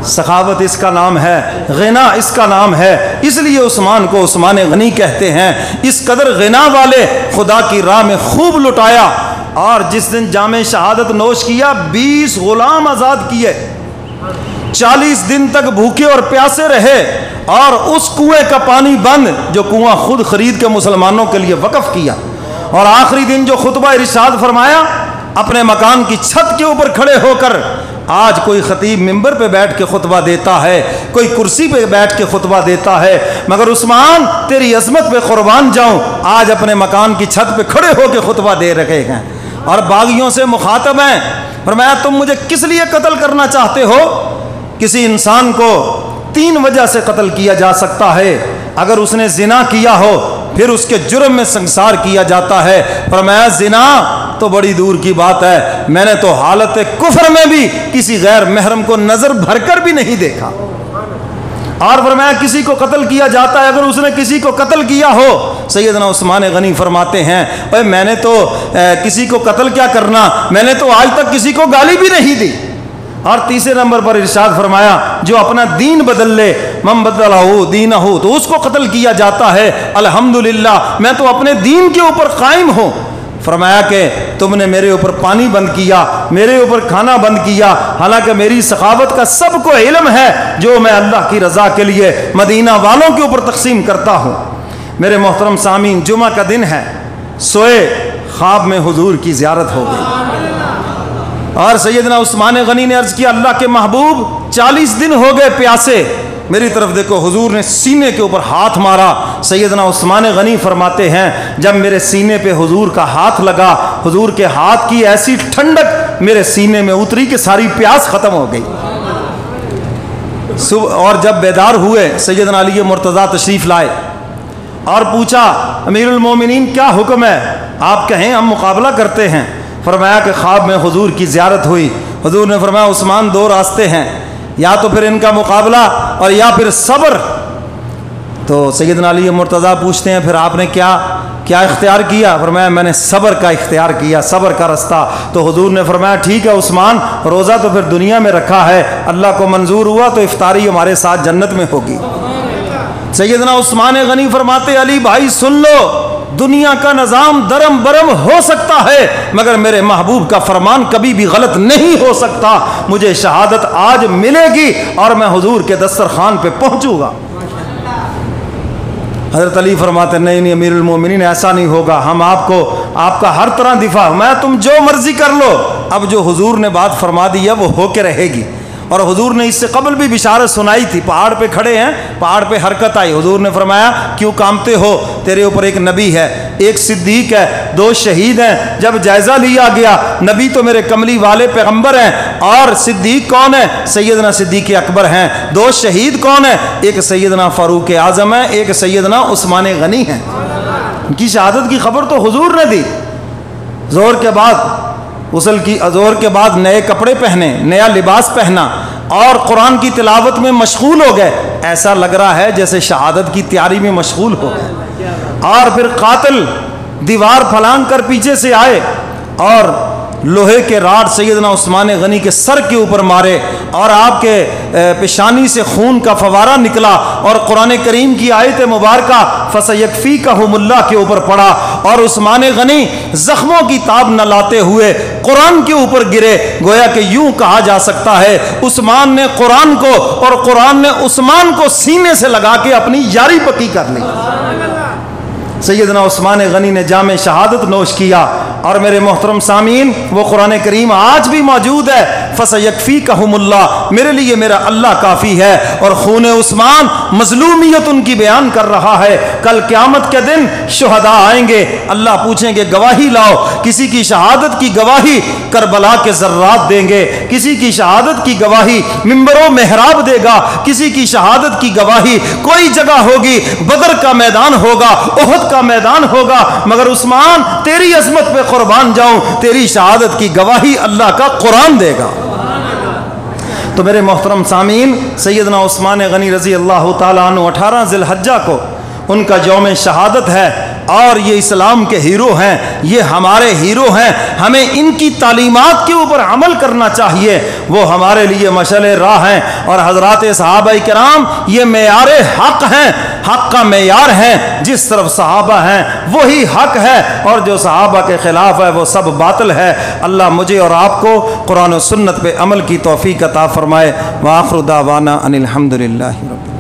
سخاوت اس کا نام ہے، غنا اس کا نام ہے، اس لیے عثمان کو عثمان غنی کہتے ہیں۔ اس قدر غنا والے خدا کی راہ میں خوب لٹایا، اور جس دن جام شہادت نوش کیا 20 غلام آزاد کیے، 40 دن تک بھوکے اور پیاسے رہے، اور اس کنویں کا پانی بند جو کنواں خود خرید کے مسلمانوں کے لیے وقف کیا، اور آخری دن جو خطبہ ارشاد فرمایا، اپنے مکان کی چھت کے اوپر کھڑے ہو کر، آج کوئی خطیب ممبر پہ بیٹھ کے خطبہ دیتا ہے، کوئی کرسی پہ بیٹھ کے خطبہ دیتا ہے، مگر عثمان تیری عظمت پہ قربان جاؤں، آج اپنے مکان کی چھت پہ کھڑے ہو کے خطبہ دے رہے ہیں، اور باغیوں سے مخاطب ہیں۔ فرمایا تم مجھے کس لیے قتل کرنا چاہتے ہو؟ کسی انسان کو 3 وجہ سے قتل کیا جا سکتا ہے، اگر اس نے زنا کیا ہو پھر اس کے جرم میں سنسار کیا جاتا ہے۔ فرمایا زنا تو بڑی دور کی بات ہے، میں نے تو حالت کفر میں بھی کسی غیر محرم کو نظر بھر کر بھی نہیں دیکھا۔ اور فرمایا کسی کو قتل کیا جاتا ہے اگر اس نے کسی کو قتل کیا ہو۔ سیدنا عثمان غنی فرماتے ہیں اے میں نے تو کسی کو قتل کیا کرنا، میں نے تو آج تک کسی کو گالی بھی نہیں دی۔ اور تیسرے نمبر پر ارشاد فرمایا جو اپنا دین بدل لے، من بدلہ دینہ، تو اس کو قتل کیا جاتا ہے۔ الحمدللہ میں تو اپنے دین کے اوپر قائم ہوں۔ فرمایا کہ تم نے میرے اوپر پانی بند کیا، میرے اوپر کھانا بند کیا، حالانکہ میری سخاوت کا سب کو علم ہے جو میں اللہ کی رضا کے لیے مدینہ والوں کے اوپر تقسیم کرتا ہوں۔ میرے محترم سامعین، جمعہ کا دن ہے، سوئے خواب میں حضور کی زیارت ہو گئی، اور سیدنا عثمان غنی نے عرض کیا اللہ کے محبوب 40 دن ہو گئے پیاسے، میری طرف دیکھو۔ حضور نے سینے کے اوپر ہاتھ مارا۔ سیدنا عثمان غنی فرماتے ہیں جب میرے سینے پہ حضور کا ہاتھ لگا، حضور کے ہاتھ کی ایسی ٹھنڈک میرے سینے میں اتری کہ ساری پیاس ختم ہو گئی۔ اور جب بیدار ہوئے سیدنا علی مرتضیٰ تشریف لائے اور پوچھا امیر المومنین کیا حکم ہے، آپ کہیں ہم مقابلہ کرتے ہیں۔ فرمایا کہ خواب میں حضور کی زیارت ہوئی، حضور نے فرمایا عثمان 2 راستے ہیں، یا تو پھر ان کا مقابلہ اور یا پھر صبر۔ تو سیدنا علی مرتضیٰ پوچھتے ہیں پھر آپ نے کیا اختیار کیا؟ فرمایا میں نے صبر کا اختیار کیا، صبر کا رستہ۔ تو حضور نے فرمایا ٹھیک ہے عثمان، روزہ تو پھر دنیا میں رکھا ہے، اللہ کو منظور ہوا تو افطاری ہمارے ساتھ جنت میں ہوگی۔ سیدنا عثمان غنی فرماتے علی بھائی سن لو، دنیا کا نظام درم برم ہو سکتا ہے مگر میرے محبوب کا فرمان کبھی بھی غلط نہیں ہو سکتا۔ مجھے شہادت آج ملے گی اور میں حضور کے دسترخوان پہ پہنچوں گا۔ حضرت علی فرماتے نہیں امیر المومنین ایسا نہیں ہوگا، ہم آپ کا ہر طرح دفاع، میں تم جو مرضی کر لو، اب جو حضور نے بات فرما دی ہے وہ ہو کے رہے گی۔ اور حضور نے اس سے قبل بھی بشارت سنائی تھی، پہاڑ پہ کھڑے ہیں، پہاڑ پہ حرکت آئی، حضور نے فرمایا کیوں کامتے ہو، تیرے اوپر ایک نبی ہے، ایک صدیق ہے، 2 شہید ہیں۔ جب جائزہ لیا گیا نبی تو میرے کملی والے پیغمبر ہیں، اور صدیق کون ہے؟ سیدنا صدیق اکبر ہیں۔ 2 شہید کون ہیں؟ ایک سیدنا فاروق اعظم ہے، ایک سیدنا عثمان غنی ہیں۔ ان کی شہادت کی خبر تو حضور نے دی۔ زہر کے بعد زہر کے بعد نئے کپڑے پہنے، نیا لباس پہنا اور قرآن کی تلاوت میں مشغول ہو گئے، ایسا لگ رہا ہے جیسے شہادت کی تیاری میں مشغول ہو گئے۔ اور پھر قاتل دیوار پھلانگ کر پیچھے سے آئے اور لوہے کے راڈ سیدنا عثمان غنی کے سر کے اوپر مارے، اور آپ کے پیشانی سے خون کا فوارہ نکلا، اور قرآن کریم کی آیت مبارکہ فَسَيَكْفِيكَهُمُ اللَّهُ کے اوپر پڑا، اور عثمان غنی زخموں کی تاب نہ لاتے ہوئے قرآن کے اوپر گرے۔ گویا کہ یوں کہا جا سکتا ہے عثمان نے قرآن کو اور قرآن نے عثمان کو سینے سے لگا کے اپنی یاری پکی کر لی۔ سیدنا عثمان غنی نے جام شہادت نوش کیا، اور میرے محترم سامعین وہ قرآن کریم آج بھی موجود ہے، فَسَيَكْفِيكَهُمُ اللَّهُ، میرے لیے میرا اللہ کافی ہے۔ اور خون عثمان مظلومیت ان کی بیان کر رہا ہے۔ کل قیامت کے دن شہداء آئیں گے، اللہ پوچھیں گے گواہی لاؤ، کسی کی شہادت کی گواہی کربلا کے ذرات دیں گے، کسی کی شہادت کی گواہی منبر و محراب دے گا، کسی کی شہادت کی گواہی کوئی جگہ ہوگی، بدر کا میدان ہوگا، احد کا میدان ہوگا، مگر عثمان تیری عظمت پہ قربان جاؤں، تیری شہادت کی گواہی اللہ کا قرآن دے گا۔ تو میرے محترم سامعین، سیدنا عثمان غنی رضی اللہ تعالیٰ عنہ 18 ذی الحجہ کو ان کا یوم شہادت ہے، اور یہ اسلام کے ہیرو ہیں، یہ ہمارے ہیرو ہیں، ہمیں ان کی تعلیمات کے اوپر عمل کرنا چاہیے، وہ ہمارے لیے مشعل راہ ہیں۔ اور حضرات صحابہ کرام یہ معیار حق ہیں، حق کا معیار ہے، جس طرف صحابہ ہیں وہی حق ہے، اور جو صحابہ کے خلاف ہے وہ سب باطل ہے۔ اللہ مجھے اور آپ کو قرآن و سنت پہ عمل کی توفیق عطا فرمائے۔ وآخر دعوانا ان الحمد للہ رب